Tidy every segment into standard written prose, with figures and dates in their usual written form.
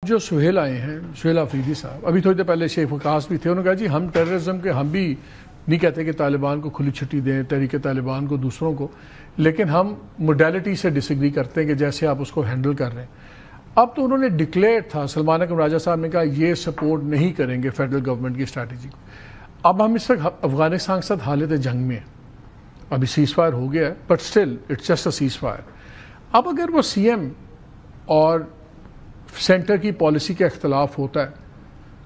جو سہیل آئے ہیں، سہیل آفریدی صاحب، ابھی تھوڑی دیر پہلے شیخ وقاص بھی تھے، انہوں نے کہا جی ہم ٹیررزم کے ہم بھی نہیں کہتے کہ طالبان کو کھلی چھٹی دیں، تحریک طالبان کو، دوسروں کو، لیکن ہم موڈیلٹی سے ڈس ایگری کرتے ہیں کہ جیسے آپ اس کو ہینڈل کر رہے ہیں۔ اب تو انہوں نے ڈکلیئر تھا، سلمان اکرم راجہ صاحب نے کہا یہ سپورٹ نہیں کریں گے فیڈرل گورنمنٹ کی اسٹریٹجی کو۔ اب ہم اس وقت افغانستان کے ساتھ حالت جنگ میں ہیں، ابھی سیز فائر ہو گیا ہے but still it's just a ceasefire. اب اگر وہ سی ایم اور سینٹر کی پالیسی کا اختلاف ہوتا ہے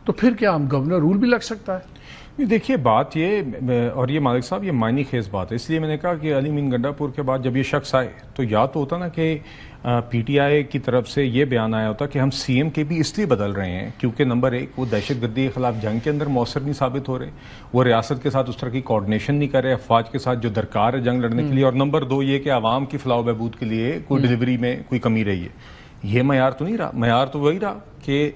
تو پھر کیا ہم گورنر رول بھی لگ سکتا ہے؟ دیکھیے بات یہ، اور یہ مالک صاحب یہ معنی خیز بات ہے، اس لیے میں نے کہا کہ علی امین گنڈا پور کے بعد جب یہ شخص آئے تو یا تو ہوتا نا کہ پی ٹی آئی کی طرف سے یہ بیان آیا ہوتا کہ ہم سی ایم کے بھی اس لیے بدل رہے ہیں کیونکہ نمبر ایک وہ دہشت گردی کے خلاف جنگ کے اندر مؤثر نہیں ثابت ہو رہے، وہ ریاست کے ساتھ اس طرح کی کوارڈینیشن نہیں کر رہے افواج کے ساتھ جو درکار ہے جنگ لڑنے کے لیے، اور نمبر دو یہ کہ عوام کی فلاح و بہبود کے لیے کوئی ڈلیوری میں کوئی کمی رہی ہے۔ یہ معیار تو نہیں رہا، معیار تو وہی رہا کہ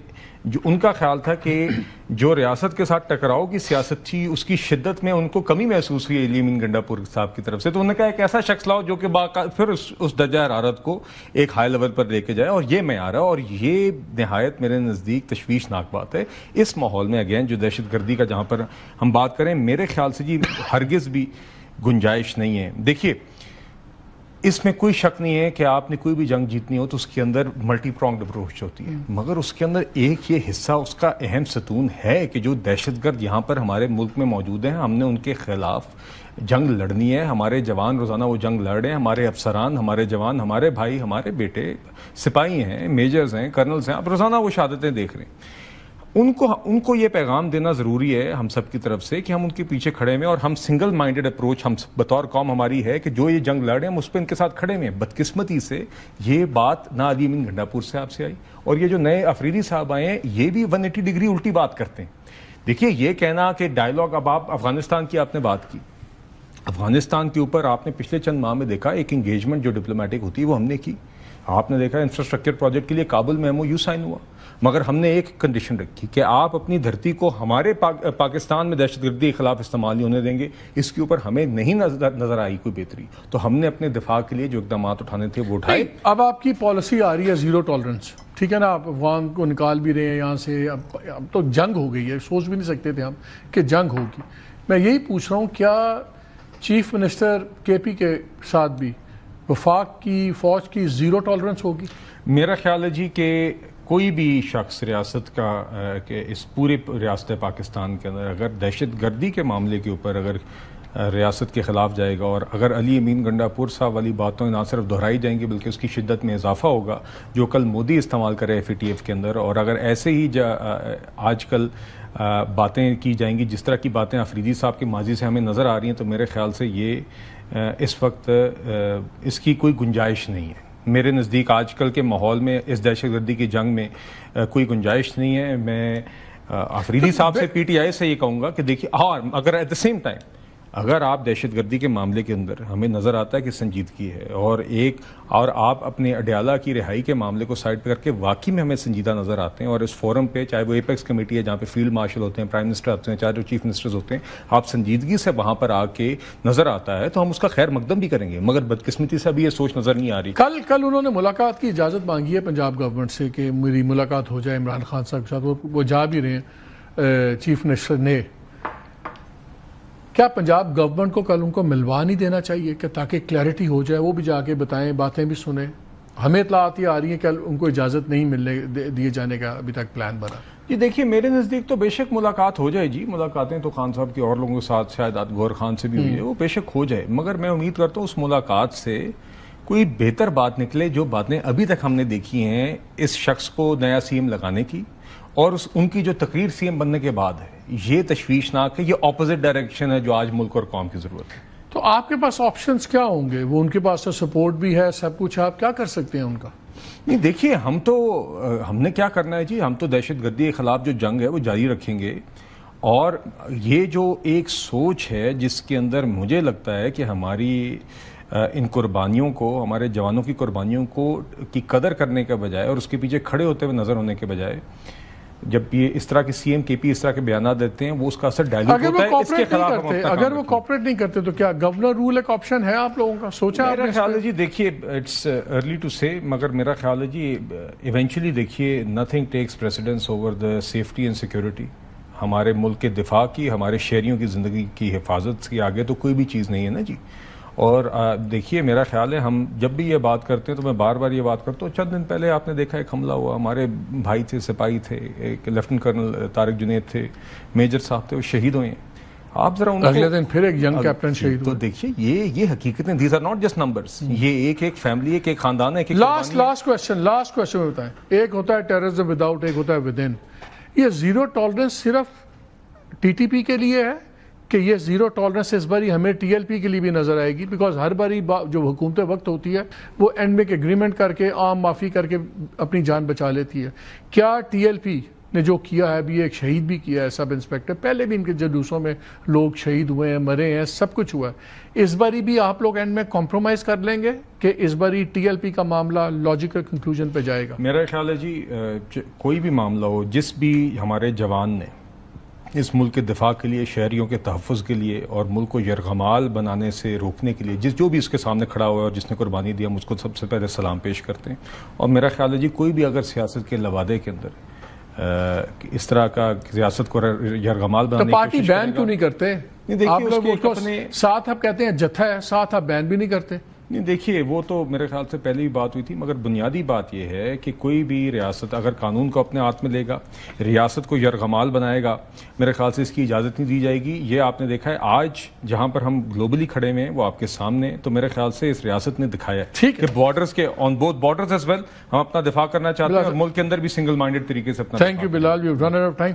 جو ان کا خیال تھا کہ جو ریاست کے ساتھ ٹکراؤ کی سیاست تھی اس کی شدت میں ان کو کمی محسوس ہوئی علی امین گنڈا پور صاحب کی طرف سے، تو انہوں نے کہا ایک ایسا شخص لاؤ جو کہ پھر اس درجہ حرارت کو ایک ہائی لیول پر لے کے جائے، اور یہ معیار ہے، اور یہ نہایت میرے نزدیک تشویشناک بات ہے اس ماحول میں۔ اگین جو دہشت گردی کا جہاں پر ہم بات کریں، میرے خیال سے جی ہرگز بھی گنجائش نہیں ہے۔ دیکھیے اس میں کوئی شک نہیں ہے کہ آپ نے کوئی بھی جنگ جیتنی ہو تو اس کے اندر ملٹی پرونگڈ اپروچ ہوتی ہے، مگر اس کے اندر ایک یہ حصہ اس کا اہم ستون ہے کہ جو دہشت گرد یہاں پر ہمارے ملک میں موجود ہیں، ہم نے ان کے خلاف جنگ لڑنی ہے، ہمارے جوان روزانہ وہ جنگ لڑ رہے ہیں، ہمارے افسران، ہمارے جوان، ہمارے بھائی، ہمارے بیٹے سپاہی ہیں، میجرز ہیں، کرنلز ہیں، اب روزانہ وہ شہادتیں دیکھ رہے ہیں۔ ان کو یہ پیغام دینا ضروری ہے ہم سب کی طرف سے کہ ہم ان کے پیچھے کھڑے ہیں، اور ہم سنگل مائنڈڈ اپروچ ہم بطور قوم ہماری ہے کہ جو یہ جنگ لڑ رہے ہیں ہم اس پہ ان کے ساتھ کھڑے ہیں۔ بدقسمتی سے یہ بات نہ علی امین گنڈا پور صاحب سے آئی، اور یہ جو نئے آفریدی صاحب آئے ہیں یہ بھی 180 ڈگری الٹی بات کرتے ہیں۔ دیکھیے یہ کہنا کہ ڈائیلاگ، اب آپ افغانستان کی آپ نے بات کی، افغانستان کے اوپر آپ نے پچھلے چند ماہ میں دیکھا ایک انگیجمنٹ جو ڈپلومیٹک ہوتی ہے وہ ہم نے کی، آپ نے دیکھا انفراسٹرکچر پروجیکٹ کے لیے کابل میں MOU سائن ہوا، مگر ہم نے ایک کنڈیشن رکھی کہ آپ اپنی دھرتی کو ہمارے پاکستان میں دہشت گردی کے خلاف استعمال نہیں ہونے دیں گے۔ اس کے اوپر ہمیں نہیں نظر آئی کوئی بہتری، تو ہم نے اپنے دفاع کے لیے جو اقدامات اٹھانے تھے وہ اٹھائے۔ اب آپ کی پالیسی آ رہی ہے زیرو ٹالرنس، ٹھیک ہے نا، آپ افغان کو نکال بھی رہے ہیں یہاں سے، اب تو جنگ ہو گئی ہے، سوچ بھی نہیں سکتے تھے ہم کہ جنگ ہوگی۔ میں یہی پوچھ رہا ہوں کیا چیف منسٹر KP کے ساتھ بھی وفاق کی فوج کی زیرو ٹالرنس ہوگی؟ میرا خیال ہے جی کہ کوئی بھی شخص ریاست کا کہ اس پورے ریاست پاکستان کے اندر اگر دہشت گردی کے معاملے کے اوپر اگر ریاست کے خلاف جائے گا، اور اگر علی امین گنڈا پور صاحب والی باتوں نہ صرف دہرائی جائیں گی بلکہ اس کی شدت میں اضافہ ہوگا جو کل مودی استعمال کرے FATF کے اندر، اور اگر ایسے ہی آج کل باتیں کی جائیں گی جس طرح کی باتیں آفریدی صاحب کے ماضی سے ہمیں نظر آ رہی ہیں، تو میرے خیال سے یہ اس وقت اس کی کوئی گنجائش نہیں ہے۔ میرے نزدیک آج کل کے ماحول میں اس دہشت گردی کی جنگ میں کوئی گنجائش نہیں ہے۔ میں آفریدی صاحب سے PTI سے یہ کہوں گا کہ دیکھیے، اور اگر ایٹ دا سیم ٹائم اگر آپ دہشت گردی کے معاملے کے اندر ہمیں نظر آتا ہے کہ سنجیدگی ہے، اور آپ اپنے اڈیالہ کی رہائی کے معاملے کو سائڈ پہ کر کے واقعی میں ہمیں سنجیدہ نظر آتے ہیں، اور اس فورم پہ چاہے وہ ایپیکس کمیٹی ہے جہاں پہ فیلڈ مارشل ہوتے ہیں، پرائم منسٹر ہوتے ہیں، چاہے جو چیف منسٹرز ہوتے ہیں، آپ سنجیدگی سے وہاں پر آ کے نظر آتا ہے تو ہم اس کا خیر مقدم بھی کریں گے، مگر بدقسمتی سے ابھی یہ سوچ نظر نہیں آ رہی۔ کل انہوں نے ملاقات کی اجازت مانگی ہے پنجاب گورنمنٹ سے کہ میری ملاقات ہو جائے عمران خان صاحب کے ساتھ، وہ جا بھی رہے ہیں چیف منسٹر نے۔ کیا پنجاب گورنمنٹ کو کل ان کو ملوا نہیں دینا چاہیے کہ تاکہ کلیئرٹی ہو جائے، وہ بھی جا کے بتائیں، باتیں بھی سنیں؟ ہمیں اطلاعات یہ آ رہی ہیں کہ ان کو اجازت نہیں ملنے دیے جانے کا ابھی تک پلان بنا۔ جی دیکھیے میرے نزدیک تو بے شک ملاقات ہو جائے جی، ملاقاتیں تو خان صاحب کے اور لوگوں کے ساتھ شاید گور خان سے بھی ہوئی ہے، وہ بے شک ہو جائے، مگر میں امید کرتا ہوں اس ملاقات سے کوئی بہتر بات نکلے۔ جو باتیں ابھی تک ہم نے دیکھی ہیں اس شخص کو نیا CM لگانے کی، اور ان کی جو تقریر CM بننے کے بعد ہے، یہ تشویشناک ہے، یہ اپوزٹ ڈائریکشن ہے جو آج ملک اور قوم کی ضرورت ہے۔ تو آپ کے پاس آپشنز کیا ہوں گے؟ وہ ان کے پاس تو سپورٹ بھی ہے، سب کچھ، آپ کیا کر سکتے ہیں ان کا؟ نہیں دیکھیے ہم نے کیا کرنا ہے جی، ہم تو دہشت گردی کے خلاف جو جنگ ہے وہ جاری رکھیں گے، اور یہ جو ایک سوچ ہے جس کے اندر مجھے لگتا ہے کہ ہماری ان قربانیوں کو، ہمارے جوانوں کی قربانیوں کو کی قدر کرنے کے بجائے اور اس کے پیچھے کھڑے ہوتے ہوئے نظر ہونے کے بجائے جب یہ اس طرح کے سی ایم کے پی اس طرح کے بیانات دیتے ہیں وہ اس کا اثر ڈائلیوٹ ہوتا ہے. اس کے خلاف ہم اپنا اگر وہ کوپریٹ نہیں کرتے تو کیا گورنر رول ایک آپشن ہے آپ لوگوں کا؟ سوچا میرا خیال ہے جی دیکھیے اٹس ارلی ٹو سے، مگر میرا خیال ہے جی ایونچولی دیکھیے nothing takes precedence over the safety and security. ہمارے ملک کے دفاع کی، ہمارے شہریوں کی زندگی کی حفاظت کے آگے تو کوئی بھی چیز نہیں ہے نا جی. اور دیکھیے میرا خیال ہے ہم جب بھی یہ بات کرتے ہیں تو میں بار بار یہ بات کرتا ہوں. چند دن پہلے آپ نے دیکھا ایک حملہ ہوا، ہمارے بھائی تھے، سپاہی تھے، ایک لیفٹنٹ کرنل طارق جنید تھے، میجر صاحب تھے، وہ شہید ہوئے ہیں. آپ ذرا اگلے دن پھر ایک ینگ کیپٹن شہید تو دیکھیے یہ حقیقتیں، these are not just numbers. یہ ایک فیملی، ایک خاندان ہے. لاسٹ کوشچن ہوتا ہے، ایک ہوتا ہے ٹیررزم ود آؤٹ، ایک ہوتا ہے ود ان. یہ زیرو ٹالرنس صرف ٹی ٹی پی کے لیے ہے کہ یہ زیرو ٹالرنس اس باری ہمیں ٹی ایل پی کے لیے بھی نظر آئے گی؟ بیکاز ہر باری جو حکومت وقت ہوتی ہے وہ اینڈ میں ایگریمنٹ کر کے عام معافی کر کے اپنی جان بچا لیتی ہے. کیا ٹی ایل پی نے جو کیا ہے، ابھی ایک شہید بھی کیا ہے سب انسپیکٹر، پہلے بھی ان کے جلوسوں میں لوگ شہید ہوئے ہیں، مرے ہیں، سب کچھ ہوا ہے، اس باری بھی آپ لوگ اینڈ میں کمپرومائز کر لیں گے کہ اس باری ٹی ایل پی کا معاملہ لاجیکل کنکلوژن پہ جائے گا؟ میرا خیال ہے جی کوئی بھی معاملہ ہو، جس بھی ہمارے جوان نے اس ملک کے دفاع کے لیے، شہریوں کے تحفظ کے لیے اور ملک کو یرغمال بنانے سے روکنے کے لیے جو بھی اس کے سامنے کھڑا ہوا ہے اور جس نے قربانی دیا، ہم اس کو سب سے پہلے سلام پیش کرتے ہیں. اور میرا خیال ہے جی کوئی بھی اگر سیاست کے لوادے کے اندر اس طرح کا ریاست کو یرغمال بنانے کی پارٹی بین کیوں نہیں کرتے؟ آپ لوگ اس کو ساتھ آپ کہتے ہیں جتھا ہے، ساتھ آپ بین بھی نہیں کرتے. نہیں دیکھیے وہ تو میرے خیال سے پہلے بھی بات ہوئی تھی، مگر بنیادی بات یہ ہے کہ کوئی بھی ریاست اگر قانون کو اپنے ہاتھ میں لے گا، ریاست کو یرغمال بنائے گا، میرے خیال سے اس کی اجازت نہیں دی جائے گی. یہ آپ نے دیکھا ہے آج جہاں پر ہم گلوبلی کھڑے ہوئے ہیں وہ آپ کے سامنے، تو میرے خیال سے اس ریاست نے دکھایا ہے کہ بارڈرز کے on both borders as well ہم اپنا دفاع کرنا چاہتے ہیں اور ملک کے اندر بھی سنگل مائنڈیڈ طریقے سے اپنا. Thank you Bilal, you run out of time.